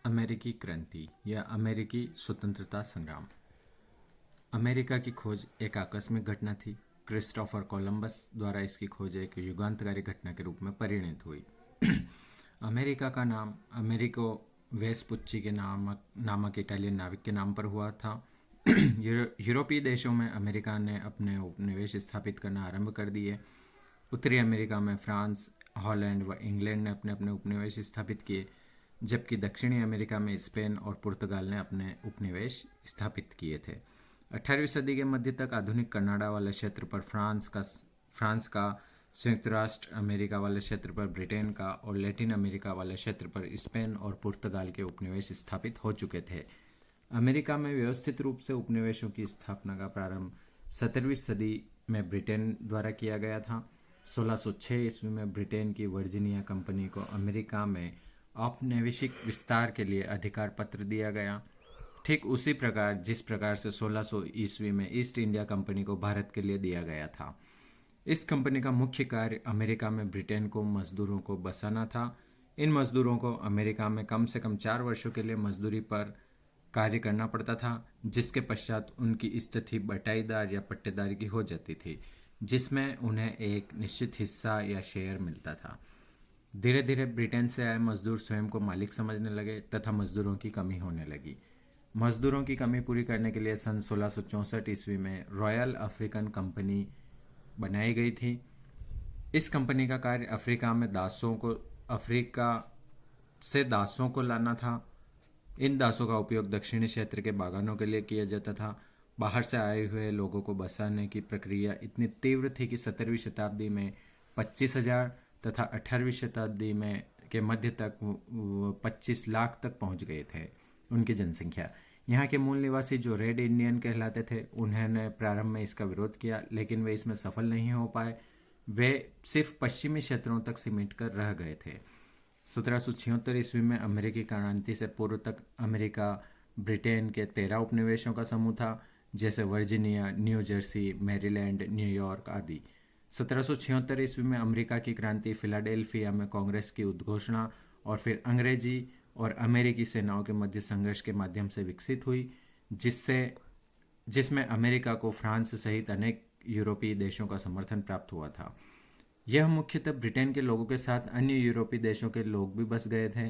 अमेरिकी क्रांति या अमेरिकी स्वतंत्रता संग्राम। अमेरिका की खोज एक आकस्मिक घटना थी। क्रिस्टोफर कोलंबस द्वारा इसकी खोज एक युगांतकारी घटना के रूप में परिणत हुई। अमेरिका का नाम अमेरिको वेस्पुच्ची के नामक इटालियन नाविक के नाम पर हुआ था। यूरोपीय देशों में अमेरिका ने अपने उपनिवेश स्थापित करना आरंभ कर दिए। उत्तरी अमेरिका में फ्रांस, हॉलैंड व इंग्लैंड ने अपने अपने उपनिवेश स्थापित किए, जबकि दक्षिणी अमेरिका में स्पेन और पुर्तगाल ने अपने उपनिवेश स्थापित किए थे। 18वीं सदी के मध्य तक आधुनिक कनाडा वाले क्षेत्र पर फ्रांस का, संयुक्त राष्ट्र अमेरिका वाले क्षेत्र पर ब्रिटेन का और लैटिन अमेरिका वाले क्षेत्र पर स्पेन और पुर्तगाल के उपनिवेश स्थापित हो चुके थे। अमेरिका में व्यवस्थित रूप से उपनिवेशों की स्थापना का प्रारंभ 17वीं सदी में ब्रिटेन द्वारा किया गया था। 1606 ईस्वी में ब्रिटेन की वर्जीनिया कंपनी को अमेरिका में औपनिवेशिक विस्तार के लिए अधिकार पत्र दिया गया, ठीक उसी प्रकार जिस प्रकार से 1600 ईस्वी में ईस्ट इंडिया कंपनी को भारत के लिए दिया गया था। इस कंपनी का मुख्य कार्य अमेरिका में ब्रिटेन को मजदूरों को बसाना था। इन मजदूरों को अमेरिका में कम से कम 4 वर्षों के लिए मजदूरी पर कार्य करना पड़ता था, जिसके पश्चात उनकी स्थिति बटाईदार या पट्टेदारी की हो जाती थी, जिसमें उन्हें एक निश्चित हिस्सा या शेयर मिलता था। धीरे धीरे ब्रिटेन से आए मजदूर स्वयं को मालिक समझने लगे तथा मजदूरों की कमी होने लगी। मजदूरों की कमी पूरी करने के लिए सन 1664 ईस्वी में रॉयल अफ्रीकन कंपनी बनाई गई थी। इस कंपनी का कार्य अफ्रीका से दासों को लाना था। इन दासों का उपयोग दक्षिणी क्षेत्र के बागानों के लिए किया जाता था। बाहर से आए हुए लोगों को बसाने की प्रक्रिया इतनी तीव्र थी कि 17वीं शताब्दी में 25,000 तथा 18वीं शताब्दी में के मध्य तक 25 लाख तक पहुंच गए थे उनकी जनसंख्या। यहाँ के मूल निवासी जो रेड इंडियन कहलाते थे, उन्होंने प्रारंभ में इसका विरोध किया, लेकिन वे इसमें सफल नहीं हो पाए। वे सिर्फ पश्चिमी क्षेत्रों तक सिमट कर रह गए थे। 1776 ईस्वी में अमेरिकी क्रांति से पूर्व तक अमेरिका ब्रिटेन के 13 उपनिवेशों का समूह था, जैसे Virginia, new Jersey, Maryland, New York आदि। 1776 ईस्वी में अमेरिका की क्रांति फिलाडेल्फिया में कांग्रेस की उद्घोषणा और फिर अंग्रेजी और अमेरिकी सेनाओं के मध्य संघर्ष के माध्यम से विकसित हुई, जिसमें अमेरिका को फ्रांस सहित अनेक यूरोपीय देशों का समर्थन प्राप्त हुआ था। यह मुख्यतः ब्रिटेन के लोगों के साथ अन्य यूरोपीय देशों के लोग भी बस गए थे।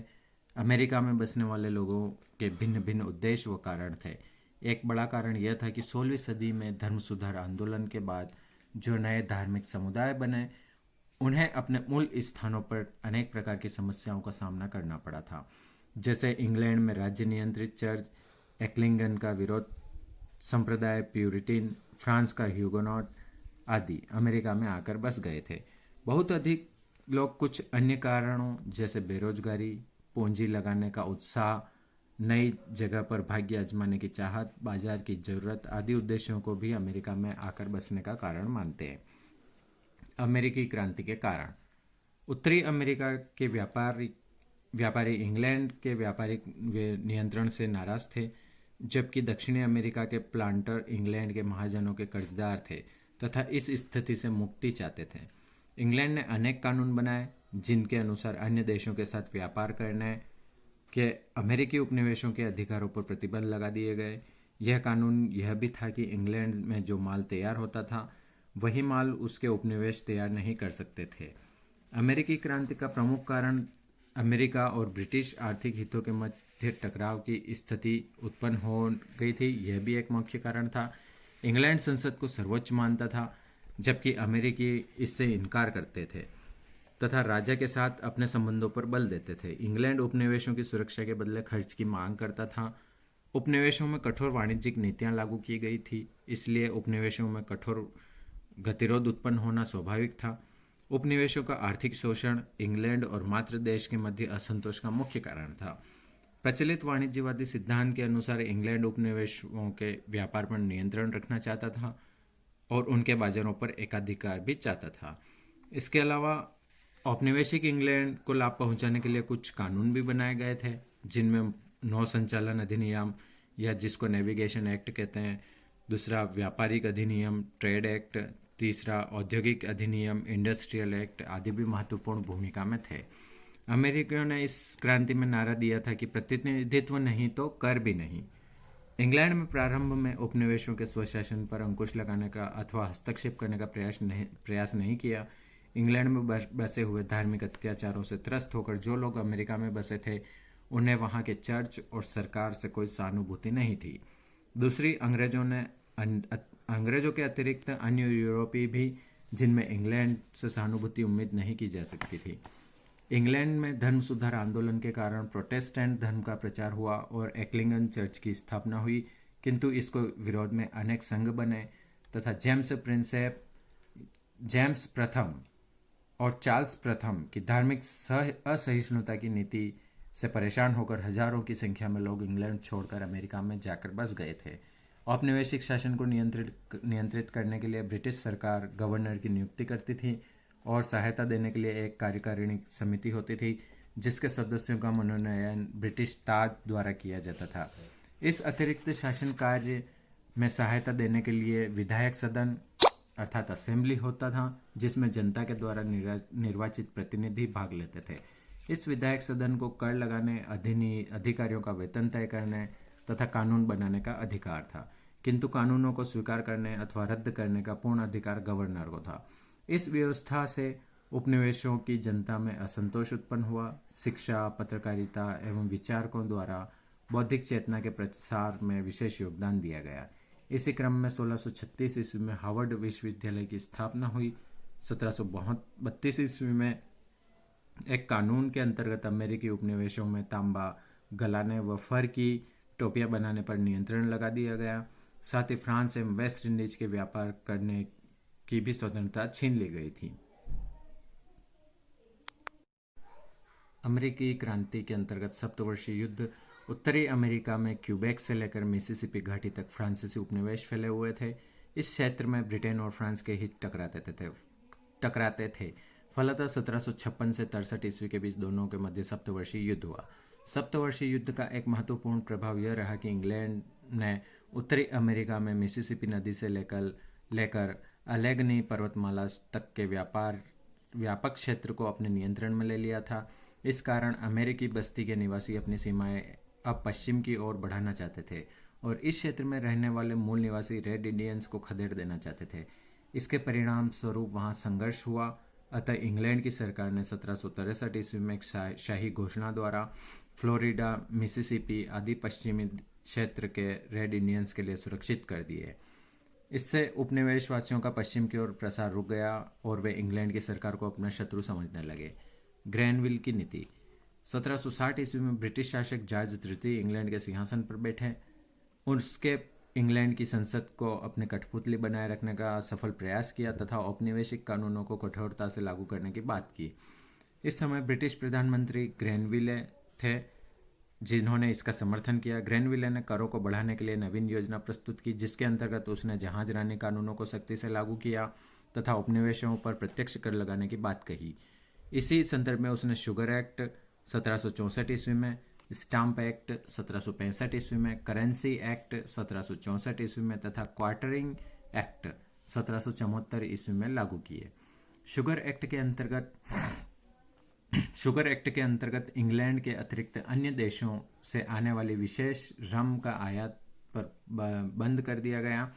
अमेरिका में बसने वाले लोगों के भिन्न भिन्न उद्देश्य व कारण थे। एक बड़ा कारण यह था कि 16वीं सदी में धर्म सुधार आंदोलन के बाद जो नए धार्मिक समुदाय बने, उन्हें अपने मूल स्थानों पर अनेक प्रकार की समस्याओं का सामना करना पड़ा था, जैसे इंग्लैंड में राज्य नियंत्रित चर्च, एक्लिंगन का विरोध संप्रदाय, प्यूरिटिन, फ्रांस का ह्यूगोनॉट आदि अमेरिका में आकर बस गए थे। बहुत अधिक लोग कुछ अन्य कारणों जैसे बेरोजगारी, पूंजी लगाने का उत्साह, नई जगह पर भाग्य आजमाने की चाहत, बाजार की जरूरत आदि उद्देश्यों को भी अमेरिका में आकर बसने का कारण मानते हैं। अमेरिकी क्रांति के कारण। उत्तरी अमेरिका के व्यापारी इंग्लैंड के व्यापारिक नियंत्रण से नाराज थे, जबकि दक्षिणी अमेरिका के प्लांटर इंग्लैंड के महाजनों के कर्जदार थे तथा इस स्थिति से मुक्ति चाहते थे। इंग्लैंड ने अनेक कानून बनाए, जिनके अनुसार अन्य देशों के साथ व्यापार करने के अमेरिकी उपनिवेशों के अधिकारों पर प्रतिबंध लगा दिए गए। यह कानून यह भी था कि इंग्लैंड में जो माल तैयार होता था, वही माल उसके उपनिवेश तैयार नहीं कर सकते थे। अमेरिकी क्रांति का प्रमुख कारण अमेरिका और ब्रिटिश आर्थिक हितों के मध्य टकराव की स्थिति उत्पन्न हो गई थी। यह भी एक मुख्य कारण था। इंग्लैंड संसद को सर्वोच्च मानता था, जबकि अमेरिकी इससे इनकार करते थे तथा राजा के साथ अपने संबंधों पर बल देते थे। इंग्लैंड उपनिवेशों की सुरक्षा के बदले खर्च की मांग करता था। उपनिवेशों में कठोर वाणिज्यिक नीतियां लागू की गई थी, इसलिए उपनिवेशों में कठोर गतिरोध उत्पन्न होना स्वाभाविक था। उपनिवेशों का आर्थिक शोषण इंग्लैंड और मातृ देश के मध्य असंतोष का मुख्य कारण था। प्रचलित वाणिज्यवादी सिद्धांत के अनुसार इंग्लैंड उपनिवेशों के व्यापार पर नियंत्रण रखना चाहता था और उनके बाजारों पर एकाधिकार भी चाहता था। इसके अलावा औपनिवेशिक इंग्लैंड को लाभ पहुंचाने के लिए कुछ कानून भी बनाए गए थे, जिनमें नौ संचालन अधिनियम या जिसको नेविगेशन एक्ट कहते हैं, दूसरा व्यापारिक अधिनियम ट्रेड एक्ट, तीसरा औद्योगिक अधिनियम इंडस्ट्रियल एक्ट आदि भी महत्वपूर्ण भूमिका में थे। अमेरिकियों ने इस क्रांति में नारा दिया था कि प्रतिनिधित्व नहीं तो कर भी नहीं। इंग्लैंड में प्रारंभ में उपनिवेशों के स्वशासन पर अंकुश लगाने का अथवा हस्तक्षेप करने का प्रयास नहीं किया। इंग्लैंड में बसे हुए धार्मिक अत्याचारों से त्रस्त होकर जो लोग अमेरिका में बसे थे, उन्हें वहां के चर्च और सरकार से कोई सहानुभूति नहीं थी। दूसरी, अंग्रेजों के अतिरिक्त अन्य यूरोपीय भी, जिनमें इंग्लैंड से सहानुभूति उम्मीद नहीं की जा सकती थी। इंग्लैंड में धर्म सुधार आंदोलन के कारण प्रोटेस्टेंट धर्म का प्रचार हुआ और एक्लिंगन चर्च की स्थापना हुई, किंतु इसको विरोध में अनेक संघ बने तथा जेम्स प्रथम और चार्ल्स प्रथम की धार्मिक असहिष्णुता की नीति से परेशान होकर हजारों की संख्या में लोग इंग्लैंड छोड़कर अमेरिका में जाकर बस गए थे। औपनिवेशिक शासन को नियंत्रित करने के लिए ब्रिटिश सरकार गवर्नर की नियुक्ति करती थी और सहायता देने के लिए एक कार्यकारिणी समिति होती थी, जिसके सदस्यों का मनोनयन ब्रिटिश ताज द्वारा किया जाता था। इस अतिरिक्त शासन कार्य में सहायता देने के लिए विधायक सदन अर्थात असेंबली होता था, जिसमें जनता के द्वारा निर्वाचित प्रतिनिधि भाग लेते थे। इस विधायक सदन को कर लगाने, अधिकारियों का वेतन तय करने तथा कानून बनाने का अधिकार था, किंतु कानूनों को स्वीकार करने अथवा रद्द करने का पूर्ण अधिकार गवर्नर को था। इस व्यवस्था से उपनिवेशों की जनता में असंतोष उत्पन्न हुआ। शिक्षा, पत्रकारिता एवं विचारकों द्वारा बौद्धिक चेतना के प्रसार में विशेष योगदान दिया गया। इसी क्रम में 1636 ईस्वी में हार्वर्ड विश्वविद्यालय की स्थापना हुई। 1732 ईस्वी में एक कानून के अंतर्गत अमेरिकी उपनिवेशों में तांबा गलाने व फर की टोपियां बनाने पर नियंत्रण लगा दिया गया। साथ ही फ्रांस एवं वेस्ट इंडीज के व्यापार करने की भी स्वतंत्रता छीन ली गई थी। अमेरिकी क्रांति के अंतर्गत सप्तवर्षीय युद्ध उत्तरी अमेरिका में क्यूबेक से लेकर मिसिसिपी घाटी तक फ्रांसीसी उपनिवेश फैले हुए थे। इस क्षेत्र में ब्रिटेन और फ्रांस के हित टकराते थे। फलतः 1756 से 63 ईस्वी के बीच दोनों के मध्य सप्तवर्षीय युद्ध हुआ। सप्तवर्षीय युद्ध का एक महत्वपूर्ण प्रभाव यह रहा कि इंग्लैंड ने उत्तरी अमेरिका में मिसिसिपी नदी से लेकर अलेगनी पर्वतमाला तक के व्यापक क्षेत्र को अपने नियंत्रण में ले लिया था। इस कारण अमेरिकी बस्ती के निवासी अपनी सीमाएं अब पश्चिम की ओर बढ़ाना चाहते थे और इस क्षेत्र में रहने वाले मूल निवासी रेड इंडियंस को खदेड़ देना चाहते थे। इसके परिणाम स्वरूप वहां संघर्ष हुआ। अतः इंग्लैंड की सरकार ने 1763 ईस्वी में एक शाही घोषणा द्वारा फ्लोरिडा, मिसिसिपी आदि पश्चिमी क्षेत्र के रेड इंडियंस के लिए सुरक्षित कर दिए। इससे उपनिवेशवासियों का पश्चिम की ओर प्रसार रुक गया और वे इंग्लैंड की सरकार को अपना शत्रु समझने लगे। ग्रैनविल की नीति। 1760 ईस्वी में ब्रिटिश शासक जॉर्ज तृतीय इंग्लैंड के सिंहासन पर बैठे। उसके इंग्लैंड की संसद को अपने कठपुतली बनाए रखने का सफल प्रयास किया तथा औपनिवेशिक कानूनों को कठोरता से लागू करने की बात की। इस समय ब्रिटिश प्रधानमंत्री ग्रैनविले थे, जिन्होंने इसका समर्थन किया। ग्रैनविले ने करों को बढ़ाने के लिए नवीन योजना प्रस्तुत की, जिसके अंतर्गत उसने जहाजरानी कानूनों को सख्ती से लागू किया तथा उपनिवेशों पर प्रत्यक्ष कर लगाने की बात कही। इसी संदर्भ में उसने शुगर एक्ट 1764 ईस्वी में, स्टाम्प एक्ट 1765 ईस्वी में, करेंसी एक्ट 1764 ईस्वी में तथा क्वार्टरिंग एक्ट 1774 ईस्वी में लागू किए। शुगर एक्ट के अंतर्गत इंग्लैंड के अतिरिक्त अन्य देशों से आने वाली विशेष रम का आयात पर बंद कर दिया गया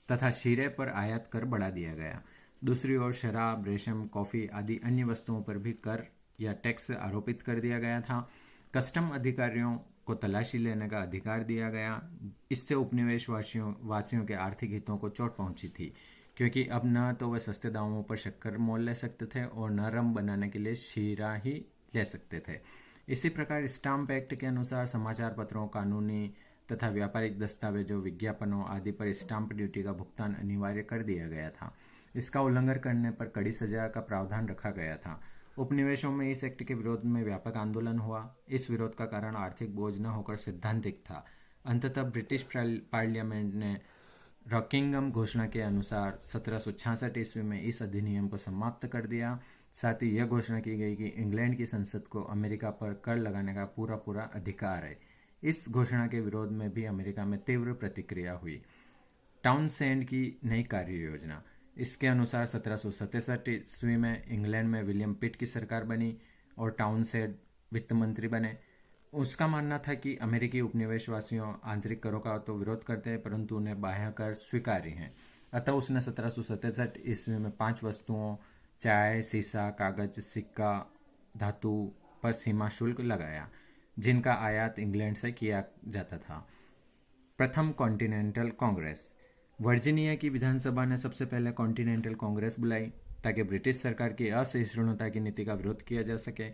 तथा शीरे पर आयात कर बढ़ा दिया गया। दूसरी ओर शराब, रेशम, कॉफी आदि अन्य वस्तुओं पर भी कर या टैक्स आरोपित कर दिया गया था। कस्टम अधिकारियों को तलाशी लेने का अधिकार दिया गया। इससे उपनिवेश वासियों के आर्थिक हितों को चोट पहुंची थी, क्योंकि अब न तो वे सस्ते दामों पर शक्कर मोल ले सकते थे और न रम बनाने के लिए शीरा ही ले सकते थे। इसी प्रकार स्टाम्प एक्ट के अनुसार समाचार पत्रों, कानूनी तथा व्यापारिक दस्तावेजों, विज्ञापनों आदि पर स्टाम्प ड्यूटी का भुगतान अनिवार्य कर दिया गया था। इसका उल्लंघन करने पर कड़ी सजा का प्रावधान रखा गया था। उपनिवेशों में इस एक्ट के विरोध में व्यापक आंदोलन हुआ। इस विरोध का कारण आर्थिक बोझ न होकर सैद्धांतिक था। अंततः ब्रिटिश पार्लियामेंट ने रॉकिंगम घोषणा के अनुसार 1766 ईस्वी में इस अधिनियम को समाप्त कर दिया। साथ ही यह घोषणा की गई कि इंग्लैंड की संसद को अमेरिका पर कर लगाने का पूरा अधिकार है। इस घोषणा के विरोध में भी अमेरिका में तीव्र प्रतिक्रिया हुई। टाउनसेंड की नई कार्य योजना। इसके अनुसार 1767 ईस्वी में इंग्लैंड में विलियम पिट की सरकार बनी और टाउनसेंड वित्त मंत्री बने। उसका मानना था कि अमेरिकी उपनिवेशवासियों आंतरिक करों का तो विरोध करते हैं परंतु उन्हें बाह्य कर स्वीकार्य हैं। अतः उसने 1767 ईस्वी में 5 वस्तुओं चाय, सीसा, कागज, सिक्का, धातु पर सीमा शुल्क लगाया जिनका आयात इंग्लैंड से किया जाता था। प्रथम कॉन्टिनेंटल कांग्रेस। वर्जीनिया की विधानसभा ने सबसे पहले कॉन्टिनेंटल कांग्रेस बुलाई ताकि ब्रिटिश सरकार की असहिष्णुता की नीति का विरोध किया जा सके,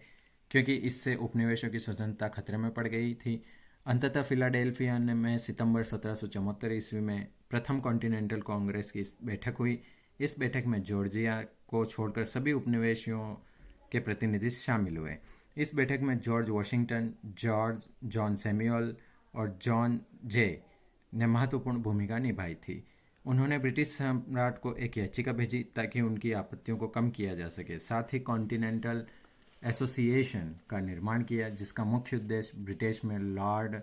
क्योंकि इससे उपनिवेशों की स्वतंत्रता खतरे में पड़ गई थी। अंततः फिलाडेल्फिया में सितंबर 1774 ईस्वी में प्रथम कॉन्टिनेंटल कांग्रेस की बैठक हुई। इस बैठक में जॉर्जिया को छोड़कर सभी उपनिवेशियों के प्रतिनिधि शामिल हुए। इस बैठक में George Washington, George John Samuel और जॉन जे ने महत्वपूर्ण भूमिका निभाई थी। उन्होंने ब्रिटिश सम्राट को एक याचिका भेजी ताकि उनकी आपत्तियों को कम किया जा सके। साथ ही कॉन्टिनेंटल एसोसिएशन का निर्माण किया जिसका मुख्य उद्देश्य ब्रिटिश में लॉर्ड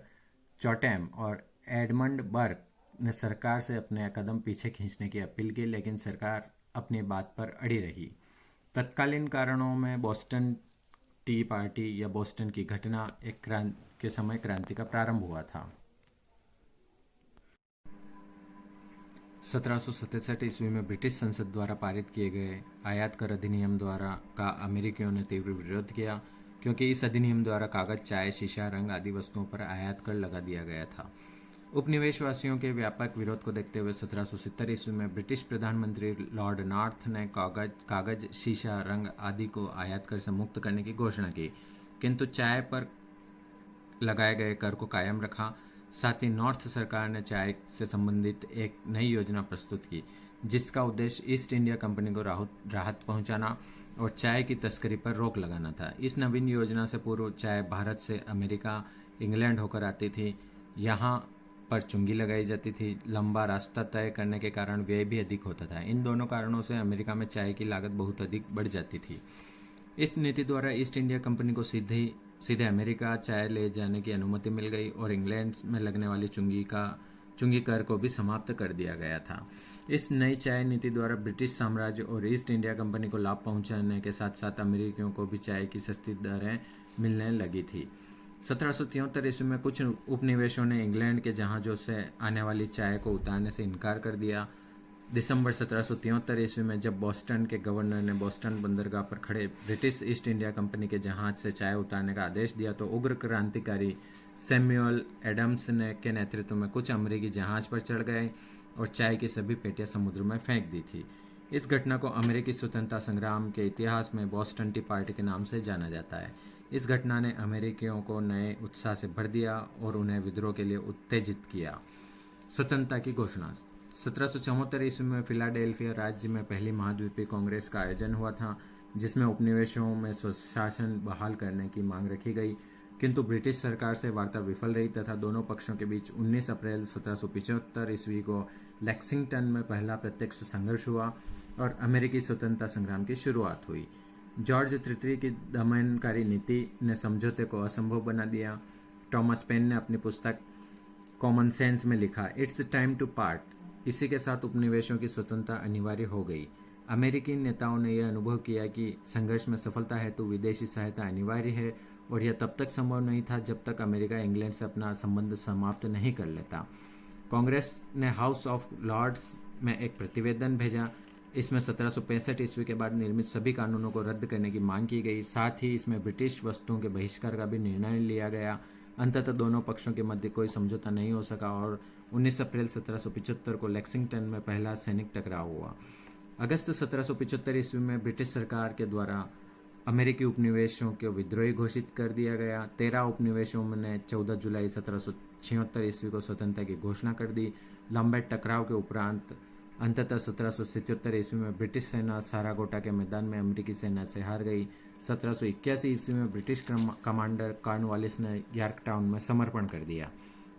चॉटेम और एडमंड बर्क ने सरकार से अपने कदम पीछे खींचने की अपील की, लेकिन सरकार अपनी बात पर अड़ी रही। तत्कालीन कारणों में बोस्टन टी पार्टी या बोस्टन की घटना के समय क्रांति का प्रारंभ हुआ था। 1767 ईस्वी में ब्रिटिश संसद द्वारा पारित किए गए आयात कर अधिनियम द्वारा का अमेरिकियों ने तीव्र विरोध किया, क्योंकि इस अधिनियम द्वारा कागज, चाय, शीशा, रंग आदि वस्तुओं पर आयात कर लगा दिया गया था। उपनिवेशवासियों के व्यापक विरोध को देखते हुए 1770 ईस्वी में ब्रिटिश प्रधानमंत्री लॉर्ड नॉर्थ ने कागज, शीशा, रंग आदि को आयात कर से मुक्त करने की घोषणा की, किंतु चाय पर लगाए गए कर को कायम रखा। साथ ही नॉर्थ सरकार ने चाय से संबंधित एक नई योजना प्रस्तुत की जिसका उद्देश्य ईस्ट इंडिया कंपनी को राहत पहुंचाना और चाय की तस्करी पर रोक लगाना था। इस नवीन योजना से पूर्व चाय भारत से अमेरिका, इंग्लैंड होकर आती थी। यहाँ पर चुंगी लगाई जाती थी। लंबा रास्ता तय करने के कारण व्यय भी अधिक होता था। इन दोनों कारणों से अमेरिका में चाय की लागत बहुत अधिक बढ़ जाती थी। इस नीति द्वारा ईस्ट इंडिया कंपनी को सीधे अमेरिका चाय ले जाने की अनुमति मिल गई और इंग्लैंड में लगने वाली चुंगी कर को भी समाप्त कर दिया गया था। इस नई चाय नीति द्वारा ब्रिटिश साम्राज्य और ईस्ट इंडिया कंपनी को लाभ पहुंचाने के साथ साथ अमेरिकियों को भी चाय की सस्ती दरें मिलने लगी थी। 1773 ईस्वी में कुछ उपनिवेशों ने इंग्लैंड के जहाज़ों से आने वाली चाय को उतारने से इनकार कर दिया। दिसंबर 1773 ईस्वी में जब बोस्टन के गवर्नर ने बोस्टन बंदरगाह पर खड़े ब्रिटिश ईस्ट इंडिया कंपनी के जहाज से चाय उतारने का आदेश दिया तो उग्र क्रांतिकारी सैमुअल एडम्स के नेतृत्व में कुछ अमेरिकी जहाज पर चढ़ गए और चाय की सभी पेटियां समुद्र में फेंक दी थी। इस घटना को अमेरिकी स्वतंत्रता संग्राम के इतिहास में बोस्टन टी पार्टी के नाम से जाना जाता है। इस घटना ने अमेरिकियों को नए उत्साह से भर दिया और उन्हें विद्रोह के लिए उत्तेजित किया। स्वतंत्रता की घोषणा। 1774 ईस्वी में फिलाडेल्फिया राज्य में पहली महाद्वीपीय कांग्रेस का आयोजन हुआ था जिसमें उपनिवेशों में स्वशासन बहाल करने की मांग रखी गई, किंतु ब्रिटिश सरकार से वार्ता विफल रही तथा दोनों पक्षों के बीच 19 अप्रैल 1775 ईस्वी को लेक्सिंगटन में पहला प्रत्यक्ष संघर्ष हुआ और अमेरिकी स्वतंत्रता संग्राम की शुरुआत हुई। जॉर्ज तृतीय की दमनकारी नीति ने समझौते को असंभव बना दिया। टॉमस पेन ने अपनी पुस्तक कॉमन सेंस में लिखा, इट्स टाइम टू पार्ट। इसी के साथ उपनिवेशों की स्वतंत्रता अनिवार्य हो गई। अमेरिकी नेताओं ने यह अनुभव किया कि संघर्ष में सफलता हेतु विदेशी सहायता अनिवार्य है और यह तब तक संभव नहीं था जब तक अमेरिका इंग्लैंड से अपना संबंध समाप्त नहीं कर लेता। कांग्रेस ने हाउस ऑफ लॉर्ड्स में एक प्रतिवेदन भेजा। इसमें 1765 ईस्वी के बाद निर्मित सभी कानूनों को रद्द करने की मांग की गई। साथ ही इसमें ब्रिटिश वस्तुओं के बहिष्कार का भी निर्णय लिया गया। अंततः दोनों पक्षों के मध्य कोई समझौता नहीं हो सका और 19 अप्रैल 1775 को लेक्सिंगटन में पहला सैनिक टकराव हुआ। अगस्त 1775 ईस्वी में ब्रिटिश सरकार के द्वारा अमेरिकी उपनिवेशों को विद्रोही घोषित कर दिया गया। 13 उपनिवेशों ने 14 जुलाई 1776 ईस्वी को स्वतंत्रता की घोषणा कर दी। लंबे टकराव के उपरांत अंततः 1777 ईस्वी में ब्रिटिश सेना सारागोटा के मैदान में अमेरिकी सेना से हार गई। 1781 ईस्वी में ब्रिटिश कमांडर कॉर्नवालिस ने यॉर्कटाउन में समर्पण कर दिया।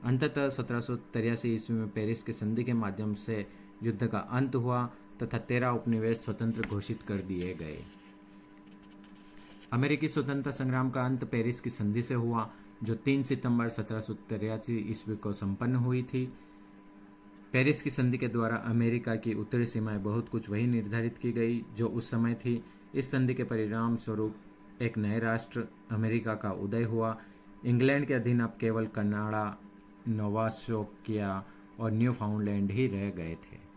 अंततः 1783 ईस्वी में पेरिस की संधि के माध्यम से युद्ध का अंत हुआ तथा 13 उपनिवेश स्वतंत्र घोषित कर दिए गए। अमेरिकी स्वतंत्रता संग्राम का अंत पेरिस की संधि से हुआ जो 3 सितंबर 1783 ईस्वी को संपन्न हुई थी। पेरिस की संधि के द्वारा अमेरिका की उत्तरी सीमाएं बहुत कुछ वही निर्धारित की गई जो उस समय थी। इस संधि के परिणाम स्वरूप एक नए राष्ट्र अमेरिका का उदय हुआ। इंग्लैंड के अधीन अब केवल कनाडा, नोवा स्कॉटिया और न्यू फाउंडलैंड ही रह गए थे।